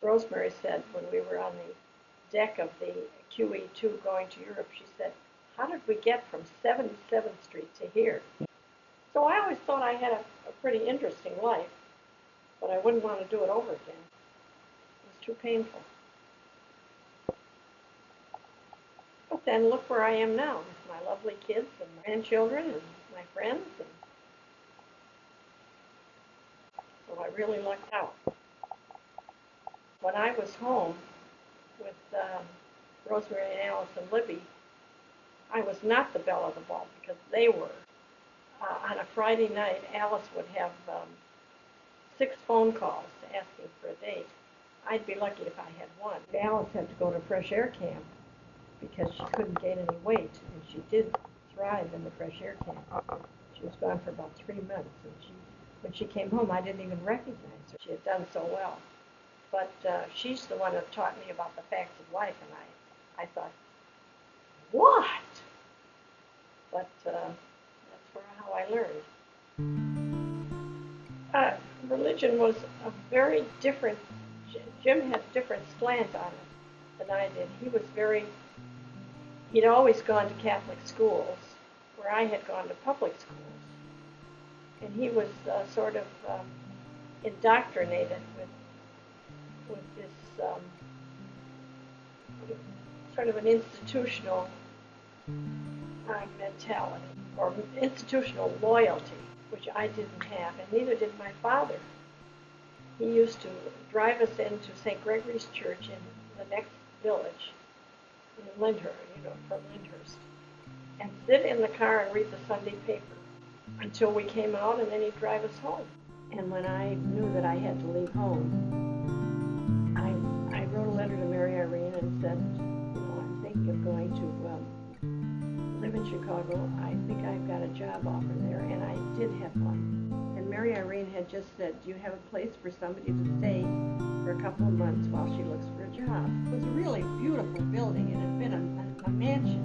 Rosemary said when we were on the deck of the QE2 going to Europe, she said, how did we get from 77th Street to here? So I always thought I had a pretty interesting life, but I wouldn't want to do it over again. It was too painful. But then look where I am now with my lovely kids and grandchildren and my friends. And so I really lucked out. When I was home with Rosemary and Alice and Libby, I was not the belle of the ball because they were. On a Friday night, Alice would have 6 phone calls asking for a date. I'd be lucky if I had one. Alice had to go to fresh air camp because she couldn't gain any weight, and she did thrive in the fresh air camp. She was gone for about 3 months, and when she came home, I didn't even recognize her. She had done so well. But she's the one that taught me about the facts of life, and I thought, what? But that's how I learned. Religion was a very different, Jim had a different slant on it than I did. He'd always gone to Catholic schools, where I had gone to public schools. And he was sort of indoctrinated with this sort of an institutional mentality, or institutional loyalty, which I didn't have, and neither did my father. He used to drive us into St. Gregory's Church in the next village, in Lyndhurst, from Lyndhurst, and sit in the car and read the Sunday paper until we came out, and then he'd drive us home. And when I knew that I had to leave home, I wrote a letter to Mary Irene and said, I'm thinking of going to live in Chicago. I think I've got a job offer there, and I did have one. And Mary Irene had just said, do you have a place for somebody to stay for a couple of months while she looks for a job? It was a really beautiful building. It had been a mansion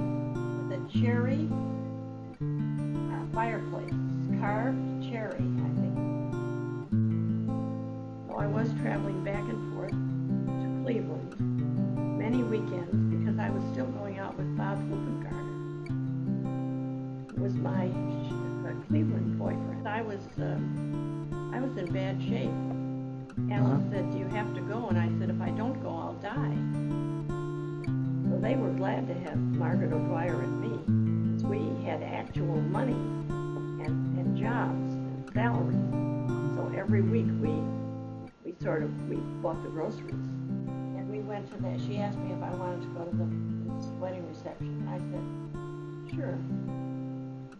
with a cherry fireplace, carved cherry, I think. So I was traveling back and forth to Cleveland many weekends because I was still going out with Bob Huppengarter, who was my Cleveland boyfriend. I was in bad shape. Alice said, do you have to go? And I said, if I don't go, I'll die. So they were glad to have Margaret O'Dwyer and me, because we had actual money and jobs and salaries. So every week we bought the groceries. And we went to that. She asked me if I wanted to go to this wedding reception. I said, sure.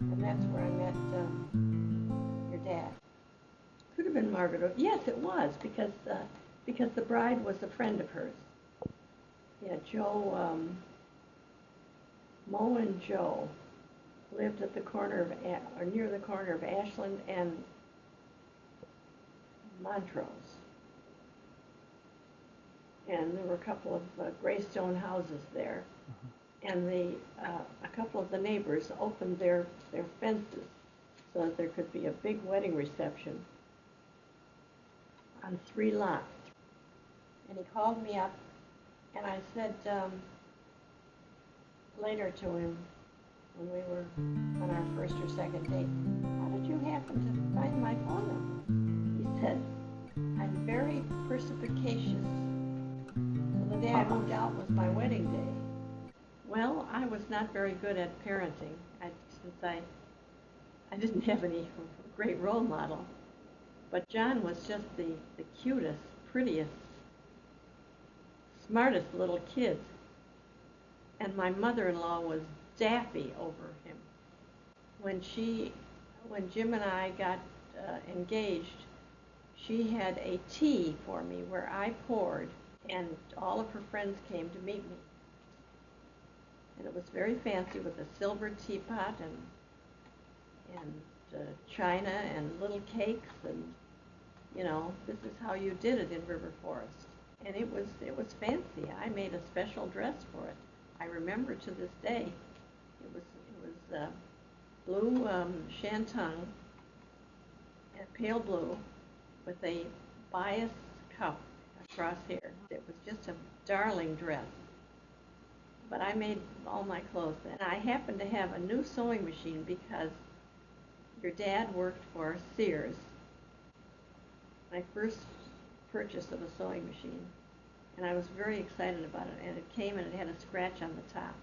And that's where I met your dad. Could have been Margaret. Yes, it was, because the bride was a friend of hers. Yeah, Joe, Mo and Joe lived at the corner of, or near the corner of Ashland and Montrose. And there were a couple of gray stone houses there. And a couple of the neighbors opened their fences so that there could be a big wedding reception on 3 lots. And he called me up, and I said later to him, when we were on our first or second date, how did you happen to find my phone number? He said, I'm very perspicacious. And the day I moved out was my wedding day. Well, I was not very good at parenting, since I didn't have any great role model. But John was just the cutest, prettiest, smartest little kid. And my mother-in-law was daffy over him. When Jim and I got engaged, she had a tea for me where I poured, and all of her friends came to meet me. And it was very fancy with a silver teapot and china and little cakes, and this is how you did it in River Forest. And it was fancy. I made a special dress for it. I remember to this day. It was blue shantung, pale blue, with a bias cuff across here. It was just a darling dress. But I made all my clothes then. I happened to have a new sewing machine because your dad worked for Sears. My first purchase of a sewing machine. And I was very excited about it. And it came and it had a scratch on the top.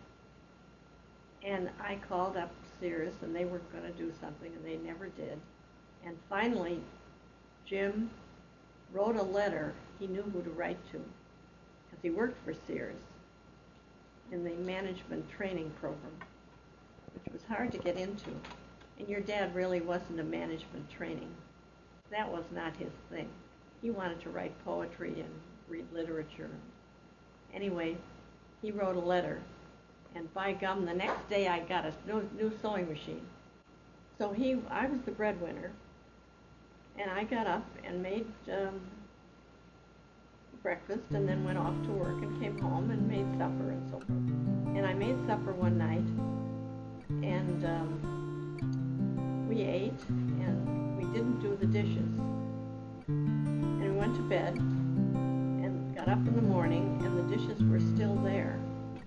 And I called up Sears and they were going to do something and they never did. And finally, Jim wrote a letter. He knew who to write to because he worked for Sears in the management training program, which was hard to get into. And your dad really wasn't a management training. That was not his thing. He wanted to write poetry and read literature. Anyway, he wrote a letter, and by gum, the next day I got a new sewing machine. So I was the breadwinner, and I got up and made breakfast and then went off to work and came home and made supper and so forth. And I made supper one night, and we ate, and we didn't do the dishes. And we went to bed and got up in the morning, and the dishes were still there.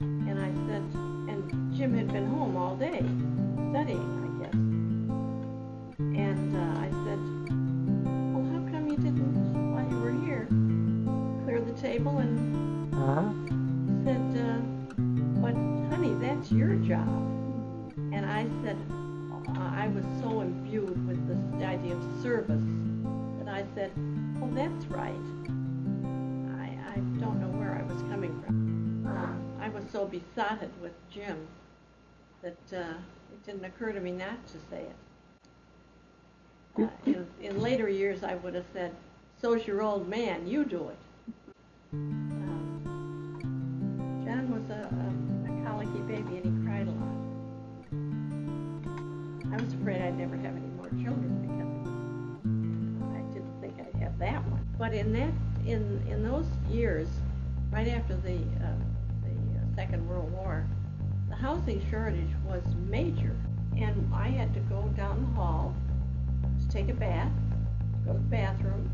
And I said, and Jim had been home all day, studying, I guess. And I said, well, how come you didn't, while you were here, clear the table? And said, but honey, that's your job. And I said, I was so imbued with this idea of service that I said, oh, that's right. I don't know where I was coming from. I was so besotted with Jim that it didn't occur to me not to say it. In later years, I would have said, so's your old man, you do it. John was a colicky baby, and he cried a lot. I was afraid I'd never have any more children because I didn't think I'd have that one. But in those years, right after the Second World War, the housing shortage was major, and I had to go down the hall to take a bath, go to the bathroom.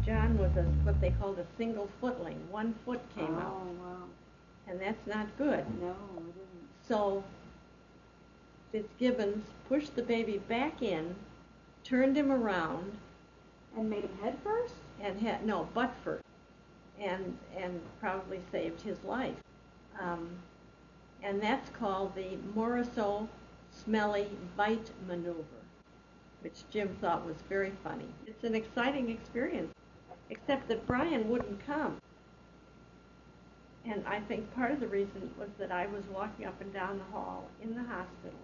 John was what they called a single footling. 1 foot came out. Oh, wow. And that's not good. No, it isn't. So Fitzgibbons pushed the baby back in, turned him around. And made him head first? And butt first. And probably saved his life. And that's called the Morisot Smelly Bite Maneuver, which Jim thought was very funny. It's an exciting experience, except that Brian wouldn't come. And I think part of the reason was that I was walking up and down the hall in the hospital,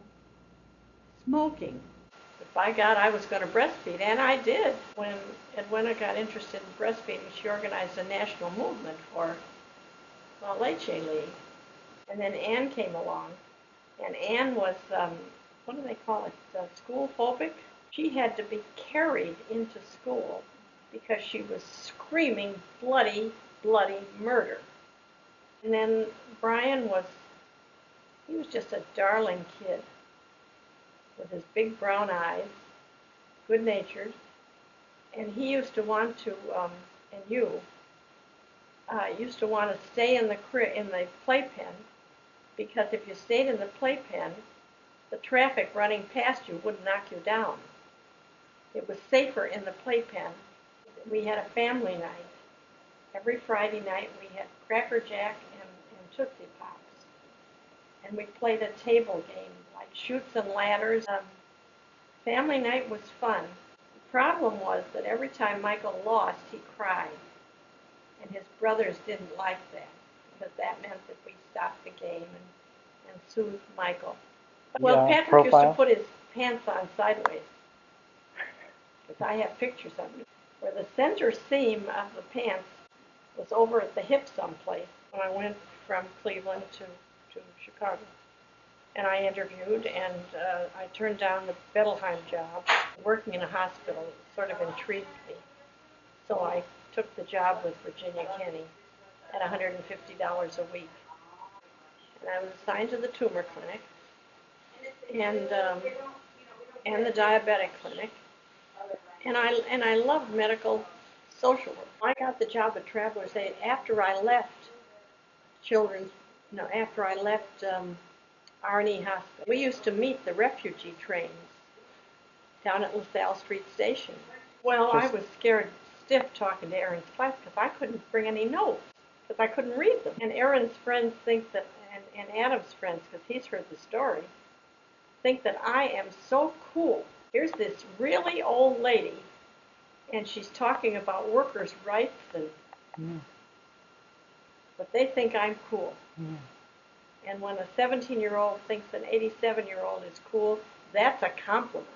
smoking. But by God, I was going to breastfeed, and I did. When Edwina got interested in breastfeeding, she organized a national movement for Leche League. And then Ann came along, and Ann was, what do they call it, school phobic? She had to be carried into school because she was screaming bloody, bloody murder. And then Brian he was just a darling kid with his big brown eyes, good-natured, and he used to want to, used to want to stay in the playpen, because if you stayed in the playpen, the traffic running past you would knock you down. It was safer in the playpen. We had a family night. Every Friday night we had Cracker Jack and Tootsie Pops. And we played a table game, like Chutes and Ladders. Family night was fun. The problem was that every time Michael lost, he cried. And his brothers didn't like that, because that meant that we stopped the game and soothed Michael. Well, Patrick used to put his pants on sideways, because I have pictures of him, where the center seam of the pants was over at the hip someplace when I went from Cleveland to Chicago. And I interviewed, and I turned down the Bettelheim job. Working in a hospital sort of intrigued me. So I took the job with Virginia Kenny at $150 a week. And I was assigned to the tumor clinic and the diabetic clinic. And I loved medical social work. I got the job at Travelers Aid after I left after I left Arnie Hospital. We used to meet the refugee trains down at LaSalle Street Station. Well, I was scared stiff talking to Aaron's class because I couldn't bring any notes because I couldn't read them. And Aaron's friends think that, and Adam's friends, because he's heard the story, think that I am so cool. Here's this really old lady, and she's talking about workers' rights, but they think I'm cool. And when a 17-year-old thinks an 87-year-old is cool, that's a compliment.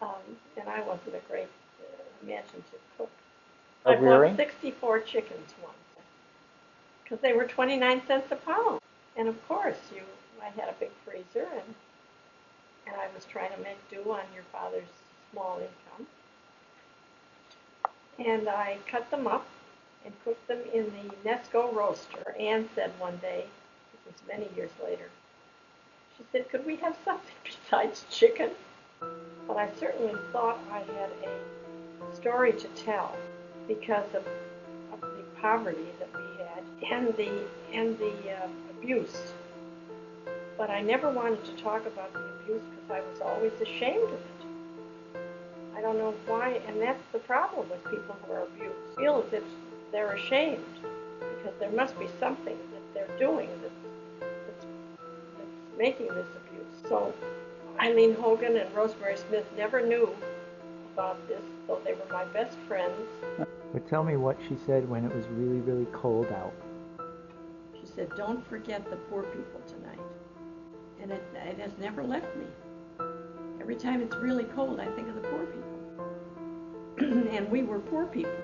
And I wasn't a great imaginative cook. I bought 64 chickens once because they were 29 cents a pound. And of course, I had a big freezer, and I was trying to make do on your father's small income. And I cut them up and cooked them in the Nesco roaster. Ann said one day, this was many years later, she said, could we have something besides chicken? But I certainly thought I had a story to tell because of the poverty that we had and the abuse. But I never wanted to talk about the abuse because I was always ashamed of it. I don't know why, and that's the problem with people who are abused. Feel as if they're ashamed because there must be something that they're doing that's making this abuse. So Eileen Hogan and Rosemary Smith never knew about this, though they were my best friends. But tell me what she said when it was really, really cold out. She said, don't forget the poor people tonight. And it has never left me. Every time it's really cold, I think of the poor people. And we were poor people.